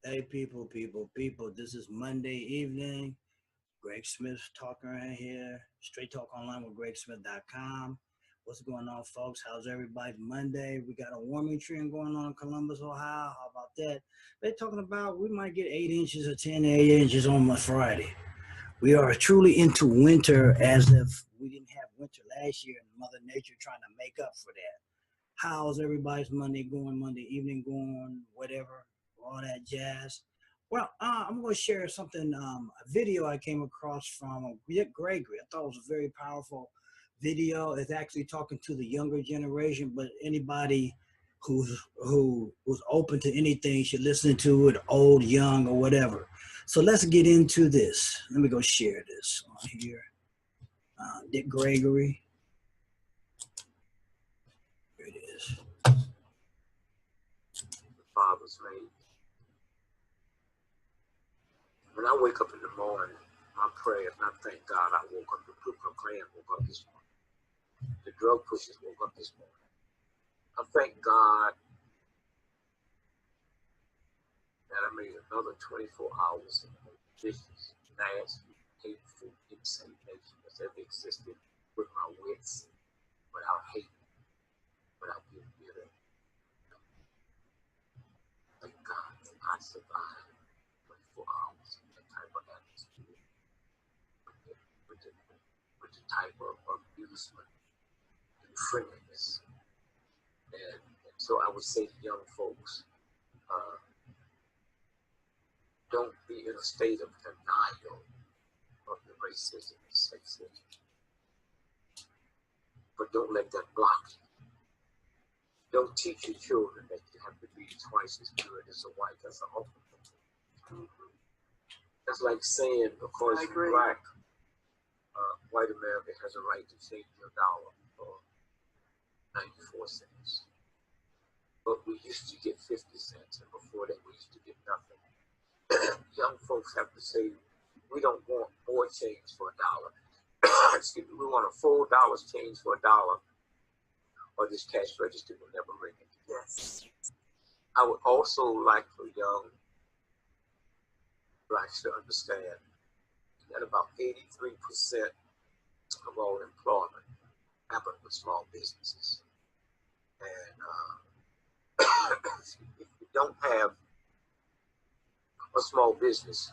Hey, people, this is Monday evening. Greg Smith talking right here. Straight Talk Online with GregSmith.com. What's going on, folks? How's everybody's Monday? We got a warming trend going on in Columbus, Ohio. How about that? They're talking about we might get 8 inches or 8 inches on Friday. We are truly into winter as if we didn't have winter last year and Mother Nature trying to make up for that. How's everybody's Monday evening going, whatever, all that jazz? Well, I'm going to share something, a video I came across from Gregory. I thought it was a very powerful video. It's actually talking to the younger generation, but anybody who was open to anything should listen to it, old, young, or whatever. So let's get into this. Let me go share this on here. Dick Gregory. Here it is. Father's name. When I wake up in the morning, my prayer, and I thank God I woke up, the Ku Klux Klan woke up this morning. The drug pushers woke up this morning. I thank God that I made another 24 hours of vicious, nasty, hateful, insane nation that's ever existed with my wits, without hate, without being bitter. Thank God that I survived 24 hours in that type of atmosphere, with the type of abusement and friendliness. And so I would say to young folks, don't be in a state of denial of the racism and sexism. But don't let that block you. Don't teach your children that you have to be twice as good as a white. That's an awful thing. That's like saying, according to black, white America has a right to change your dollar for 94 cents. But we used to get 50 cents, and before that we used to get nothing. Young folks have to say, we don't want more change for $1. Excuse me, we want a full dollar's change for $1, or this cash register will never ring it. Yes. I would also like for young blacks to understand that about 83% of all employment happens with small businesses. And if you don't have a small business,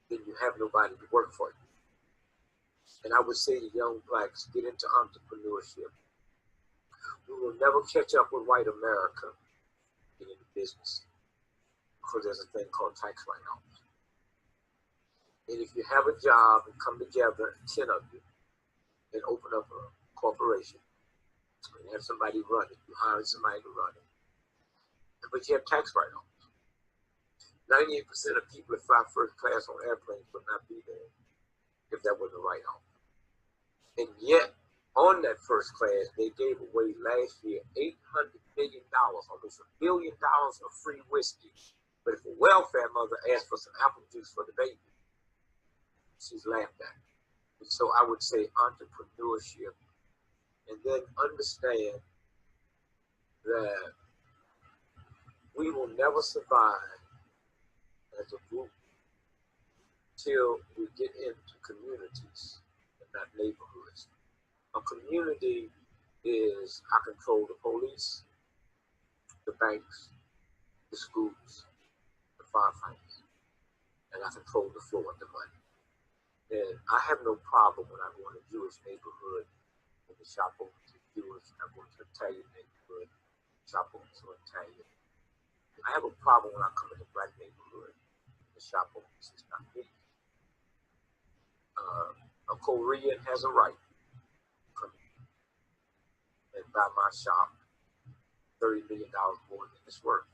then you have nobody to work for you. And I would say to young blacks, get into entrepreneurship. We will never catch up with white America in the business because there's a thing called tax write-offs. And if you have a job and come together, 10 of you, and open up a corporation and have somebody run it, you hire somebody to run it, but you have tax write-offs. 98% of people that fly first class on airplanes would not be there if that wasn't a write-off. And yet, on that first class, they gave away last year $800 million, almost $1 billion of free whiskey. But if a welfare mother asked for some apple juice for the baby, she's laughed at. And so I would say entrepreneurship, and then understand that we will never survive as a group till we get into communities and not neighborhoods. A community is, I control the police, the banks, the schools, the firefighters, and I control the flow of the money. And I have no problem when I go in a Jewish neighborhood and the shop owners are Jewish, and I go to an Italian neighborhood, shop owners are Italian. I have a problem when I come in a black neighborhood, the shop owners is not me. A Korean has a right to come in and buy my shop $30 million more than it's worth.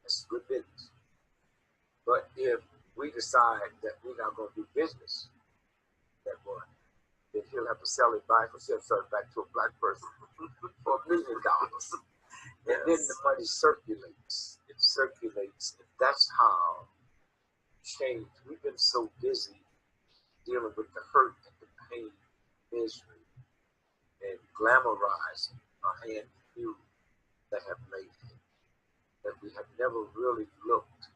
That's good business. But if we decide that we're not going to do business that way, then he'll have to sell it back, or he'll sell it back to a black person for $1 million. And then the money circulates. It circulates. And that's how change. We've been so busy dealing with the hurt and the pain, misery, and glamorizing a handful that have made it, that we have never really looked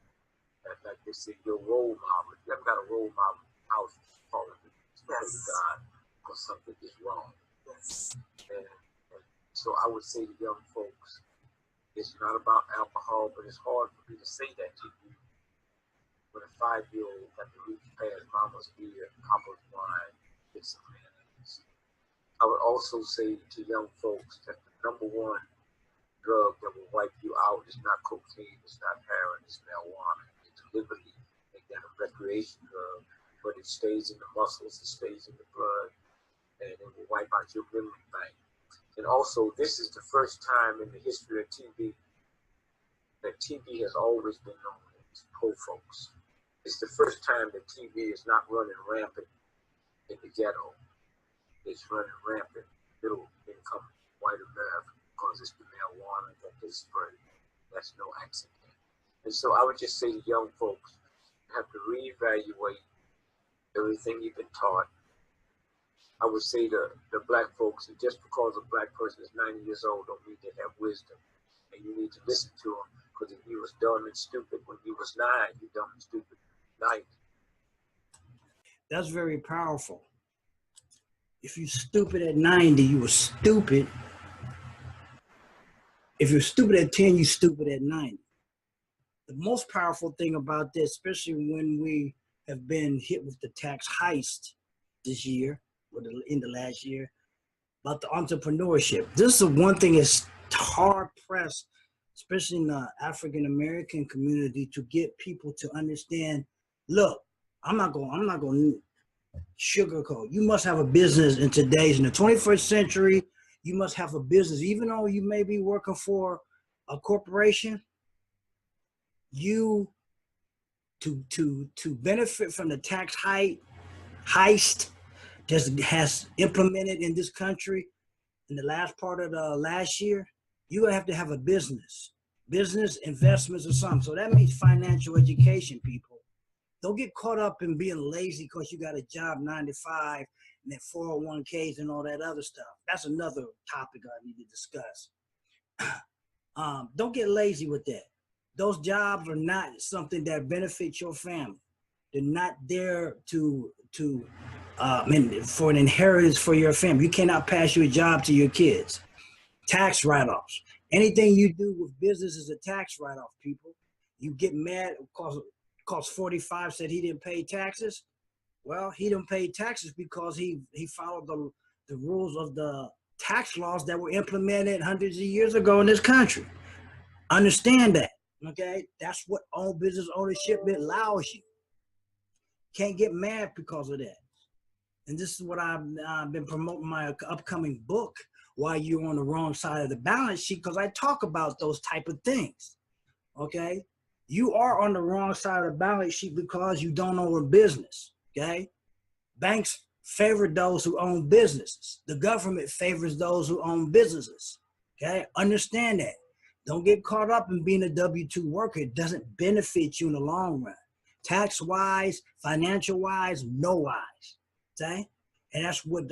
at, like they say, your role model. If you haven't got a role model in the house, call it to God, or something is wrong. Yes. And so I would say to young folks, it's not about alcohol, but it's hard for me to say that to you when a 5-year-old got to reach past mama's beer, papa's wine, get some mayonnaise. I would also say to young folks that the number one drug that will wipe you out is not cocaine, it's not heroin, it's marijuana. It deliberately make that a recreation drug, but it stays in the muscles, it stays in the blood, and it will wipe out your memory bank. And also, this is the first time in the history of TV that TV has always been known as poor folks. It's the first time that TV is not running rampant in the ghetto. It's running rampant middle income white America because it's the marijuana that they spread. That's no accident. And so I would just say to young folks, you have to reevaluate everything you've been taught. I would say to the black folks that just because a black person is 90 years old don't mean they have wisdom. And you need to listen to him, because if he was dumb and stupid when he was 9, you dumb and stupid 90. That's very powerful. If you're stupid at 90, you were stupid. If you're stupid at 10, you're stupid at 90. The most powerful thing about this, especially when we have been hit with the tax heist this year, or in the last year, about the entrepreneurship. This is the one thing that's hard pressed, especially in the African-American community, to get people to understand, look, I'm not going to sugarcoat. You must have a business in the 21st century. You must have a business, even though you may be working for a corporation. You to benefit from the tax heist that has implemented in this country in the last part of the last year, you have to have a business investments or something. So that means financial education, people. Don't get caught up in being lazy because you got a job 9 to 5 and then 401ks and all that other stuff. That's another topic I need to discuss. Don't get lazy with that. Those jobs are not something that benefits your family. They're not there for an inheritance for your family. You cannot pass your job to your kids. Tax write-offs. Anything you do with business is a tax write-off, people. You get mad because 45 said he didn't pay taxes. Well, he didn't pay taxes because he followed the rules of the tax laws that were implemented hundreds of years ago in this country. Understand that, okay? That's what business ownership allows you. Can't get mad because of that. And this is what I've been promoting my upcoming book, Why You're on the Wrong Side of the Balance Sheet, because I talk about those type of things, okay? You are on the wrong side of the balance sheet because you don't own a business, okay? Banks favor those who own businesses. The government favors those who own businesses, okay? Understand that. Don't get caught up in being a W-2 worker. It doesn't benefit you in the long run. Tax-wise, financial-wise, no-wise, okay? And that's what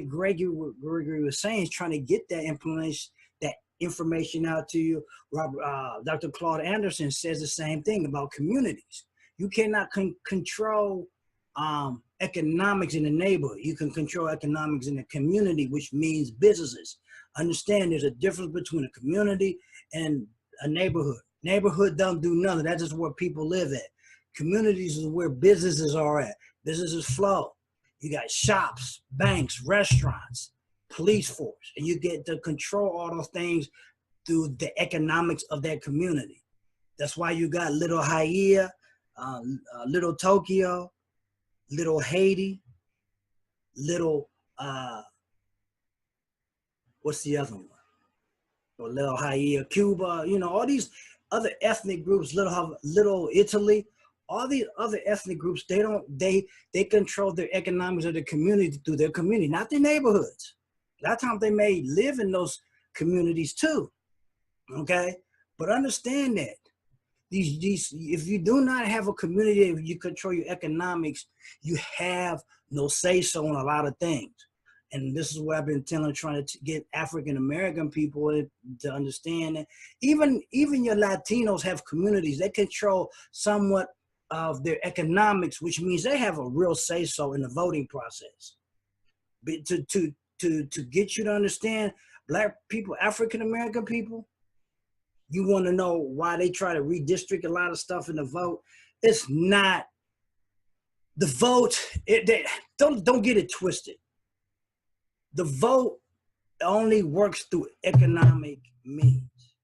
Gregory was saying, is trying to get that information out to you. Dr. Claude Anderson says the same thing about communities. You cannot control economics in the neighborhood. You can control economics in the community, which means businesses. Understand there's a difference between a community and a neighborhood. Neighborhood don't do nothing. That's just where people live at. Communities is where businesses are at. Businesses flow. You got shops, banks, restaurants, police force, and you get to control all those things through the economics of that community. That's why you got Little Haia, Little Tokyo, Little Haiti, Little, what's the other one? Or Little Haia, Cuba, you know, all these other ethnic groups, Little Italy, all these other ethnic groups, they control their economics of the community through their community, not their neighborhoods. A lot of times they may live in those communities too, okay? But understand that if you do not have a community, if you control your economics, you have no say-so on a lot of things. And this is what I've been trying to get African-American people to understand that even your Latinos have communities. They control somewhat of their economics, which means they have a real say-so in the voting process. But to get you to understand, Black people, African-American people, you want to know why they try to redistrict a lot of stuff in the vote. It's not the vote. Don't get it twisted. The vote only works through economic means.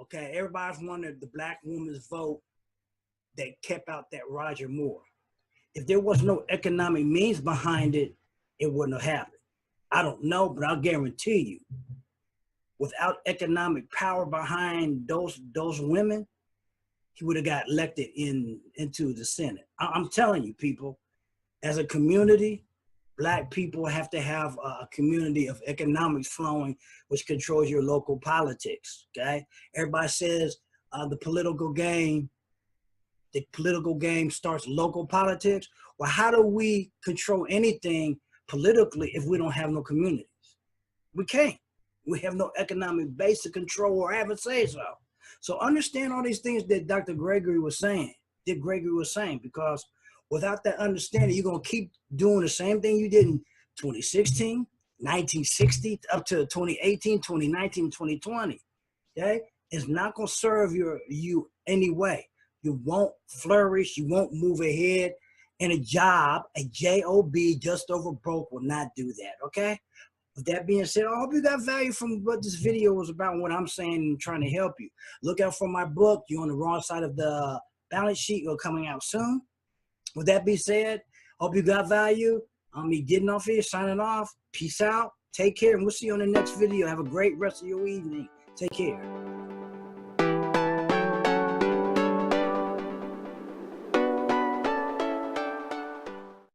Okay, everybody's wondered the Black woman's vote that kept out that Roger Moore. If there was no economic means behind it, it wouldn't have happened. I don't know, but I'll guarantee you, without economic power behind those women, he would have got elected into the Senate. I'm telling you, people, as a community, Black people have to have a community of economics flowing, which controls your local politics, okay? Everybody says the political game starts local politics. Well, how do we control anything politically if we don't have no communities? We can't. We have no economic base to control or have a say-so. So understand all these things that Dr. Gregory was saying, because without that understanding, you're going to keep doing the same thing you did in 2016, 1960, up to 2018, 2019, 2020. Okay? It's not going to serve you anyway. You won't flourish. You won't move ahead. And a job, a job just over broke will not do that. Okay? With that being said, I hope you got value from what this video was about and what I'm saying and trying to help you. Look out for my book. You're on the wrong side of the balance sheet. It's coming out soon. With that being said, hope you got value. I'm me getting off here, signing off. Peace out. Take care, and we'll see you on the next video. Have a great rest of your evening. Take care.